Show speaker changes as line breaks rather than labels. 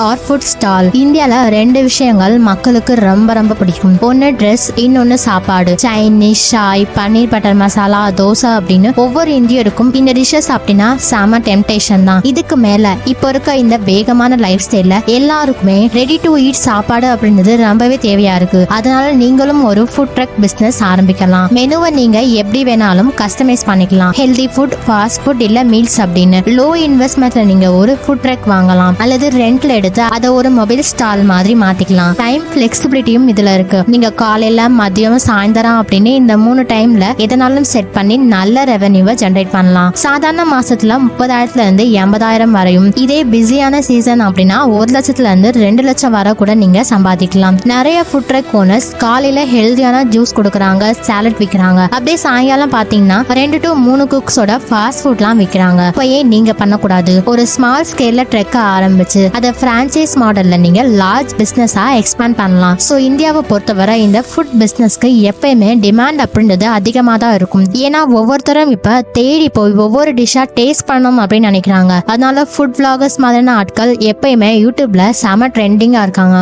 R food stall. இந்தியால ரெண்டு விஷயங்கள் மக்களுக்கு ரொம்ப ரொம்ப பிடிக்கும். ஒன்னு ட்ரெஸ், இன்னொன்னு சாப்பாடு. சைனீஸ், ஷாய், பன்னீர் பட்டர் மசாலா, தோசை அப்படின்னு ஒவ்வொரு இந்தியருக்கும் இந்த டிஷ்ஷஸ் அப்படின்னா செம டெம்டேஷன் தான். இதுக்கு மேல இப்போ இருக்க இந்த வேகமான லைஃப் ஸ்டைல்ல எல்லாருக்குமே ரெடி டு ஈட் சாப்பாடு அப்படின்றது ரொம்பவே தேவையா இருக்கு. அதனால நீங்களும் ஒரு ஃபுட் ட்ரக் பிசினஸ் ஆரம்பிக்கலாம். மெனுவை நீங்க எப்படி வேணாலும் கஸ்டமைஸ் பண்ணிக்கலாம். ஹெல்தி ஃபுட், ஃபாஸ்ட் ஃபுட், இல்ல மீல்ஸ் அப்படின்னு லோ இன்வெஸ்ட்மெண்ட்ல நீங்க ஒரு ஃபுட் ட்ரக் வாங்கலாம். அல்லது ரெண்ட்ல எடுத்து அதை ஒரு மொபைல் ஸ்டால் மாதிரி மாத்திக்கலாம். டைம் பிளெக்சிபிலிட்டியும் இதுல இருக்கு. நீங்க காலையில, மதியம், சாயந்தரம் அப்படின்னு இந்த 3 டைம்ல எதனாலும் செட் பண்ணி நல்ல ரெவென்யூவை ஜெனரேட் பண்ணலாம். சாதாரண மாசத்துல 30,000 இருந்து 80,000 வரையும், இதே பிஸியான சீசன் அப்படின்னா 1 லட்சத்துல இருந்து 2 லட்சம் வரை கூட நீங்க சம்பாதிக்கலாம். நிறைய ஃபுட் ட்ரக் ஓனர்ஸ் காலையில ஹெல்தியான ஜூஸ் கொடுக்கறாங்க, சாலட் விற்கிறாங்க. அப்படியே சாயங்காலம் பாத்தீங்கன்னா 2 to 3 குக்ஸோட ஃபாஸ்ட் ஃபுட்லாம் விற்கிறாங்க. இப்போ ஏன் நீங்க பண்ணக்கூடாது? ஒரு ஸ்மால் ஸ்கேல்ல ட்ரெக் ஆரம்பிச்சு அதை பிரான்சைஸ் மாடல்ல நீங்க லார்ஜ் பிசினஸா எக்ஸ்பேண்ட் பண்ணலாம். ஸோ இந்தியாவை பொறுத்தவரை இந்த ஃபுட் பிசினஸ்க்கு எப்பயுமே டிமாண்ட் அப்படின்றது அதிகமாக தான் இருக்கும். ஏன்னா ஒவ்வொருத்தரும் இப்ப தேடி போய் ஒவ்வொரு டிஷ்ஷா டேஸ்ட் பண்ணணும் அப்படின்னு நினைக்கிறாங்க. அதனால ஃபுட் vloggers மாதிரியான ஆட்கள் எப்பயுமே யூடியூப்ல செம ட்ரெண்டிங்கா இருக்காங்க.